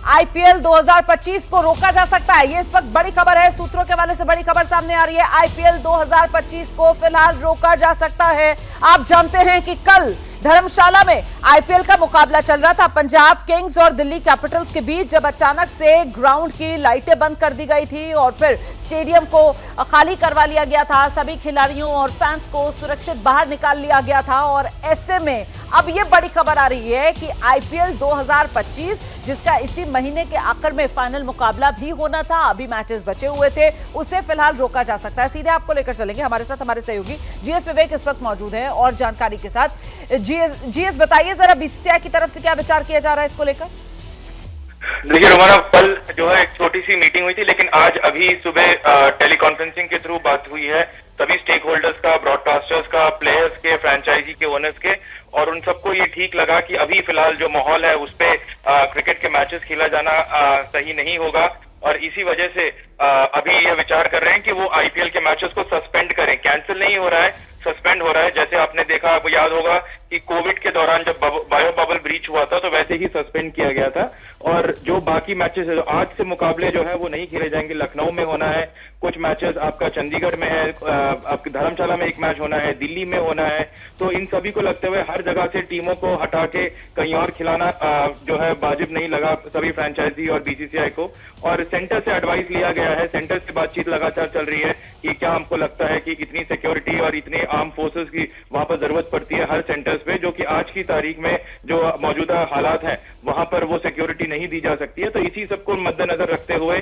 IPL 2025 को रोका जा सकता है। ये इस वक्त बड़ी खबर है, सूत्रों के हवाले से बड़ी खबर सामने आ रही है। आईपीएल 2025 को फिलहाल रोका जा सकता है। आप जानते हैं कि कल धर्मशाला में आईपीएल का मुकाबला चल रहा था पंजाब किंग्स और दिल्ली कैपिटल्स के बीच, जब अचानक से ग्राउंड की लाइटें बंद कर दी गई थी और फिर स्टेडियम को खाली करवा लिया गया था। सभी खिलाड़ियों और फैंस को सुरक्षित बाहर निकाल लिया गया था और ऐसे में अब ये बड़ी खबर आ रही है कि आईपीएल 2025, जिसका इसी महीने के आखिर में फाइनल मुकाबला भी होना था, अभी मैचेस बचे हुए थे, उसे फिलहाल रोका जा सकता है। सीधे आपको लेकर चलेंगे, हमारे साथ हमारे सहयोगी जीएस विवेक इस वक्त मौजूद है और जानकारी के साथ। जीएस बताइए जरा, बीसीसीआई की तरफ से क्या विचार किया जा रहा है इसको लेकर? देखिए रोमाना, कल जो है एक छोटी सी मीटिंग हुई थी, लेकिन आज अभी सुबह टेलीकॉन्फ्रेंसिंग के थ्रू बात हुई है सभी स्टेक होल्डर्स का, ब्रॉडकास्टर्स का, प्लेयर्स के, फ्रेंचाइजी के, ओनर्स के, और उन सबको ये ठीक लगा कि अभी फिलहाल जो माहौल है उस पे क्रिकेट के मैचेस खेला जाना सही नहीं होगा और इसी वजह से अभी ये विचार कर रहे हैं कि वो आईपीएल के मैचेस को सस्पेंड करें। कैंसिल नहीं हो रहा है, सस्पेंड हो रहा है। जैसे आपने देखा, आपको याद होगा कि कोविड के दौरान जब बायो बबल ब्रीच हुआ था तो वैसे ही सस्पेंड किया गया था। और जो बाकी मैचेस है, आज से मुकाबले जो है वो नहीं खेले जाएंगे। लखनऊ में होना है कुछ मैचेस, आपका चंडीगढ़ में है, आपके धर्मशाला में एक मैच होना है, दिल्ली में होना है। तो इन सभी को लगते हुए हर जगह से टीमों को हटा के कहीं और खिलाना जो है वाजिब नहीं लगा सभी फ्रेंचाइजी और बीसीसीआई को। और सेंटर से एडवाइस लिया गया है, सेंटर से बातचीत लगातार चल रही है कि क्या हमको लगता है कि इतनी सिक्योरिटी और इतने आर्म फोर्सेस की वहां पर जरूरत पड़ती है हर सेंटर्स पे, जो कि आज की तारीख में जो मौजूदा हालात हैं वहां पर वो सिक्योरिटी नहीं दी जा सकती है। तो इसी सबको मद्देनजर रखते हुए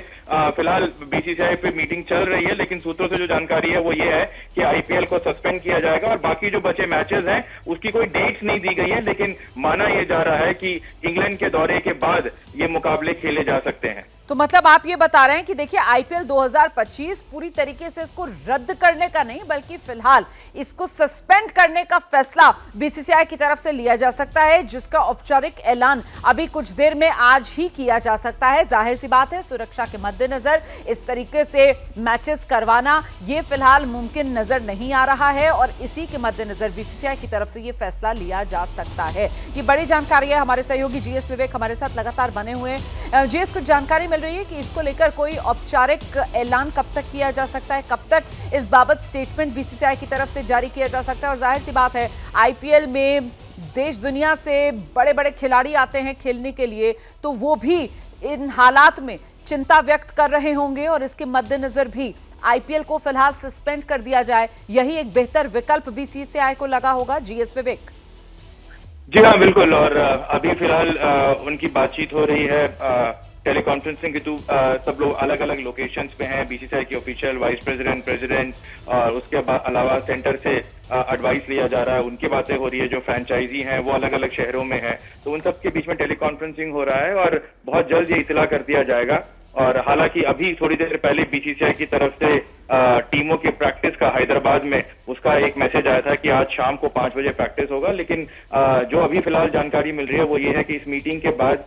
फिलहाल बीसीसीआई पे मीटिंग चल रही है, लेकिन सूत्रों से जो जानकारी है वो ये है कि आईपीएल को सस्पेंड किया जाएगा और बाकी जो बचे मैचेस हैं उसकी कोई डेट्स नहीं दी गई है, लेकिन माना यह जा रहा है कि इंग्लैंड के दौरे के बाद ये मुकाबले खेले जा सकते हैं। तो मतलब आप ये बता रहे हैं कि देखिए, आईपीएल 2025 पूरी तरीके से इसको रद्द करने का नहीं, बल्कि फिलहाल इसको सस्पेंड करने का फैसला बीसीसीआई की तरफ से लिया जा सकता है, जिसका औपचारिक ऐलान अभी कुछ देर में आज ही किया जा सकता है। जाहिर सी बात है, सुरक्षा के मद्देनजर इस तरीके से मैचेस करवाना ये फिलहाल मुमकिन नजर नहीं आ रहा है और इसी के मद्देनजर बीसीसीआई की तरफ से ये फैसला लिया जा सकता है। ये बड़ी जानकारी है, हमारे सहयोगी जीएस विवेक हमारे साथ लगातार बने हुए हैं। जीएस, कुछ जानकारी मिल रही है कि इसको लेकर कोई औपचारिक ऐलान कब तक किया जा सकता है, कब तक इस बाबत स्टेटमेंट बीसीसीआई की तरफ से जारी किया जा सकता है? और जाहिर सी बात है, आईपीएल में देश दुनिया से बड़े बड़े खिलाड़ी आते हैं खेलने के लिए, तो वो भी इन हालात में चिंता व्यक्त कर रहे होंगे और इसके मद्देनजर भी आईपीएल को फिलहाल सस्पेंड कर दिया जाए, यही एक बेहतर विकल्प बीसीसीआई को लगा होगा। जीएस विवेक। जी हाँ, बिल्कुल। और अभी फिलहाल उनकी बातचीत हो रही है टेलीकॉन्फ्रेंसिंग के थ्रू। सब लोग अलग अलग लोकेशंस पे हैं, बीसीसीआई के ऑफिशियल, वाइस प्रेसिडेंट, प्रेसिडेंट, और उसके अलावा सेंटर से एडवाइस लिया जा रहा है, उनकी बातें हो रही है। जो फ्रेंचाइजी हैं वो अलग अलग शहरों में हैं, तो उन सब के बीच में टेलीकॉन्फ्रेंसिंग हो रहा है और बहुत जल्द ये इतला कर दिया जाएगा। और हालांकि अभी थोड़ी देर पहले बीसीसीआई की तरफ से टीमों की प्रैक्टिस का हैदराबाद में उसका एक मैसेज आया था कि आज शाम को 5 बजे प्रैक्टिस होगा, लेकिन जो अभी फिलहाल जानकारी मिल रही है वो ये है कि इस मीटिंग के बाद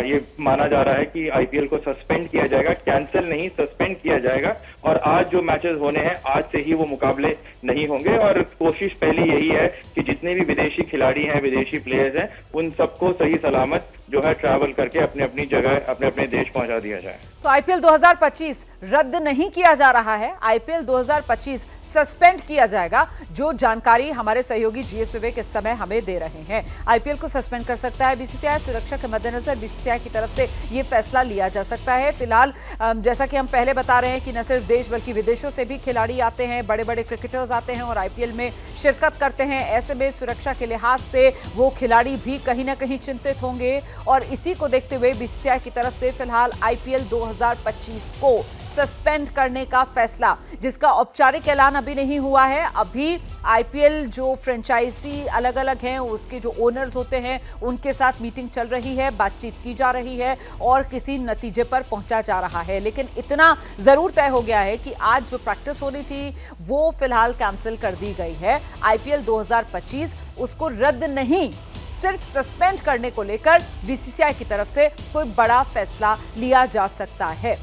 ये माना जा रहा है कि आईपीएल को सस्पेंड किया जाएगा, कैंसिल नहीं, सस्पेंड किया जाएगा। और आज जो मैचेस होने हैं आज से ही वो मुकाबले नहीं होंगे और कोशिश पहली यही है कि जितने भी विदेशी खिलाड़ी हैं, विदेशी प्लेयर्स हैं, उन सबको सही सलामत जो है ट्रैवल करके अपने अपनी जगह, अपने अपने देश पहुंचा दिया जाए। तो आईपीएल 2025 रद्द नहीं किया जा रहा है, आईपीएल 2025 सस्पेंड किया जाएगा, जो जानकारी हमारे सहयोगी जीएस विवेक इस समय हमें दे रहे हैं। आईपीएल को सस्पेंड कर सकता है बीसीसीआई, सुरक्षा के मद्देनजर बीसीसीआई की तरफ से यह फैसला लिया जा सकता है। फिलहाल जैसा कि हम पहले बता रहे हैं कि न सिर्फ देश बल्कि विदेशों से भी खिलाड़ी आते हैं, बड़े बड़े क्रिकेटर्स आते हैं और आईपीएल में शिरकत करते हैं। ऐसे में सुरक्षा के लिहाज से वो खिलाड़ी भी कहीं ना कहीं चिंतित होंगे और इसी को देखते हुए बीसीसीआई की तरफ से फिलहाल आईपीएल 2025 को सस्पेंड करने का फैसला, जिसका औपचारिक ऐलान अभी नहीं हुआ है। अभी आईपीएल जो फ्रेंचाइजी अलग अलग हैं, उसके जो ओनर्स होते हैं, उनके साथ मीटिंग चल रही है, बातचीत की जा रही है और किसी नतीजे पर पहुंचा जा रहा है। लेकिन इतना जरूर तय हो गया है कि आज जो प्रैक्टिस होनी थी वो फिलहाल कैंसिल कर दी गई है। आईपीएल 2025 उसको रद्द नहीं, सिर्फ सस्पेंड करने को लेकर बीसीसीआई की तरफ से कोई बड़ा फैसला लिया जा सकता है।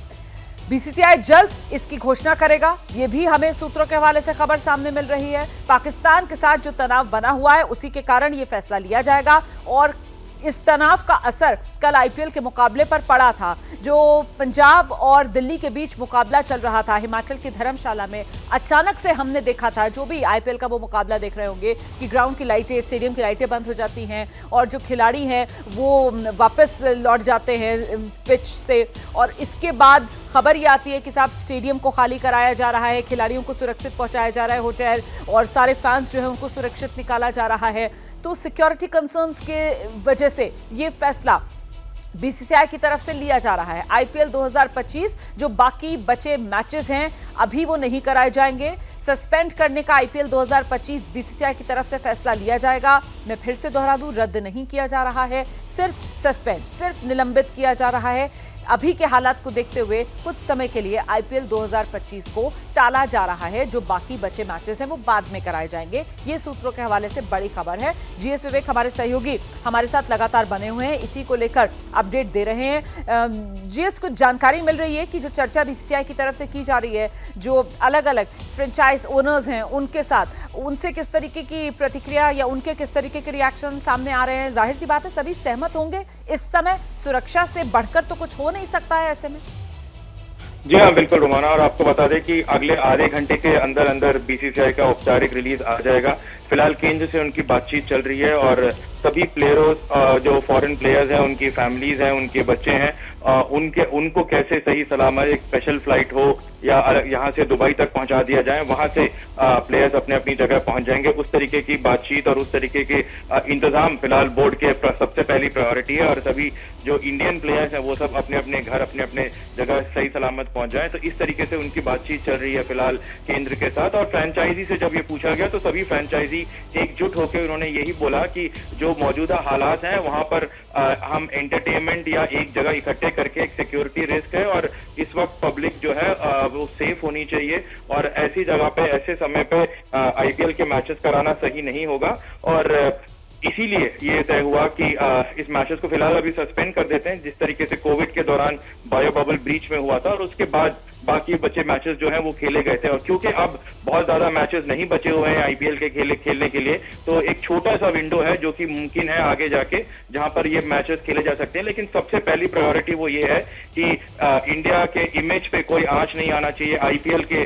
बीसीसीआई जल्द इसकी घोषणा करेगा, यह भी हमें सूत्रों के हवाले से खबर सामने मिल रही है। पाकिस्तान के साथ जो तनाव बना हुआ है उसी के कारण यह फैसला लिया जाएगा और इस तनाव का असर कल आईपीएल के मुकाबले पर पड़ा था। जो पंजाब और दिल्ली के बीच मुकाबला चल रहा था हिमाचल की धर्मशाला में, अचानक से हमने देखा था, जो भी आईपीएल का वो मुकाबला देख रहे होंगे, कि ग्राउंड की लाइटें, स्टेडियम की लाइटें बंद हो जाती हैं और जो खिलाड़ी हैं वो वापस लौट जाते हैं पिच से। और इसके बाद खबर ये आती है कि साहब स्टेडियम को खाली कराया जा रहा है, खिलाड़ियों को सुरक्षित पहुंचाया जा रहा है होटल, और सारे फैंस जो है उनको सुरक्षित निकाला जा रहा है। तो सिक्योरिटी कंसर्न्स के वजह से ये फैसला बीसीसीआई की तरफ से लिया जा रहा है। आईपीएल 2025 जो बाकी बचे मैचेस हैं अभी वो नहीं कराए जाएंगे। सस्पेंड करने का आईपीएल 2025 बीसीसीआई की तरफ से फैसला लिया जाएगा। मैं फिर से दोहरा दूं, रद्द नहीं किया जा रहा है, सिर्फ सस्पेंड, सिर्फ निलंबित किया जा रहा है। अभी के हालात को देखते हुए कुछ समय के लिए आईपीएल 2025 को टाला जा रहा है। जो बाकी बचे मैचेस हैं वो बाद में कराए जाएंगे। ये सूत्रों के हवाले से बड़ी खबर है। जीएस विवेक हमारे सहयोगी हमारे साथ लगातार बने हुए हैं, इसी को लेकर अपडेट दे रहे हैं। जीएस, कुछ जानकारी मिल रही है कि जो चर्चा बीसीसीआई की तरफ से की जा रही है, जो अलग अलग फ्रेंचाइज ओनर्स हैं उनके साथ, उनसे किस तरीके की प्रतिक्रिया या उनके किस तरीके के रिएक्शन सामने आ रहे हैं? जाहिर सी बात है सभी सहमत होंगे। इस समय सुरक्षा से बढ़कर तो कुछ हो नहीं सकता है ऐसे में। जी हाँ, बिल्कुल रुमाना, और आपको बता दें कि अगले आधे घंटे के अंदर अंदर बीसीसीआई का औपचारिक रिलीज आ जाएगा। फिलहाल केंद्र से उनकी बातचीत चल रही है और सभी प्लेयरों, जो फॉरेन प्लेयर्स हैं, उनकी फैमिलीज हैं, उनके बच्चे हैं, उनको कैसे सही सलामत एक स्पेशल फ्लाइट हो या यहाँ से दुबई तक पहुंचा दिया जाए, वहां से प्लेयर्स अपने अपनी जगह पहुंच जाएंगे। उस तरीके की बातचीत और उस तरीके के इंतजाम फिलहाल बोर्ड के सबसे पहली प्रायोरिटी है, और सभी जो इंडियन प्लेयर्स हैं वो सब अपने अपने घर, अपने अपने जगह सही सलामत पहुंच जाए। तो इस तरीके से उनकी बातचीत चल रही है फिलहाल केंद्र के साथ। और फ्रेंचाइजी से जब ये पूछा गया तो सभी फ्रेंचाइजी एकजुट होकर उन्होंने यही बोला कि जो मौजूदा हालात हैं वहां पर हम एंटरटेनमेंट या एक जगह इकट्ठे करके एक सिक्योरिटी रिस्क है, और इस वक्त पब्लिक जो है वो सेफ होनी चाहिए, और ऐसी जगह पे ऐसे समय पे आईपीएल के मैचेस कराना सही नहीं होगा। और इसीलिए ये तय हुआ कि इस मैचेस को फिलहाल अभी सस्पेंड कर देते हैं, जिस तरीके से कोविड के दौरान बायो बबल ब्रीच में हुआ था, और उसके बाद बाकी बचे मैचेस जो हैं वो खेले गए थे। और क्योंकि अब बहुत ज्यादा मैचेस नहीं बचे हुए हैं आईपीएल के खेलने के लिए, तो एक छोटा सा विंडो है जो कि मुमकिन है आगे जाके जहां पर ये मैचेस खेले जा सकते हैं। लेकिन सबसे पहली प्रायोरिटी वो ये है कि इंडिया के इमेज पे कोई आंच नहीं आना चाहिए, आईपीएल के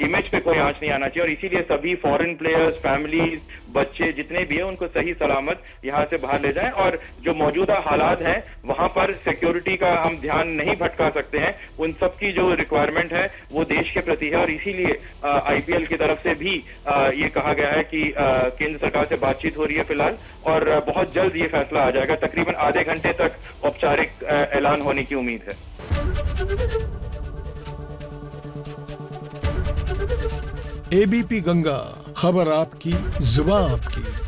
इमेज पे कोई आंच नहीं आना चाहिए, और इसीलिए सभी फॉरेन प्लेयर्स, फैमिलीज, बच्चे जितने भी हैं उनको सही सलामत यहाँ से बाहर ले जाएं। और जो मौजूदा हालात हैं वहां पर सिक्योरिटी का हम ध्यान नहीं भटका सकते हैं, उन सबकी जो रिक्वायरमेंट है वो देश के प्रति है, और इसीलिए आईपीएल की तरफ से भी ये कहा गया है कि केंद्र सरकार से बातचीत हो रही है फिलहाल, और बहुत जल्द ये फैसला आ जाएगा। तकरीबन आधे घंटे तक औपचारिक ऐलान होने की उम्मीद है। एबीपी गंगा, खबर आपकी, जुबान आपकी।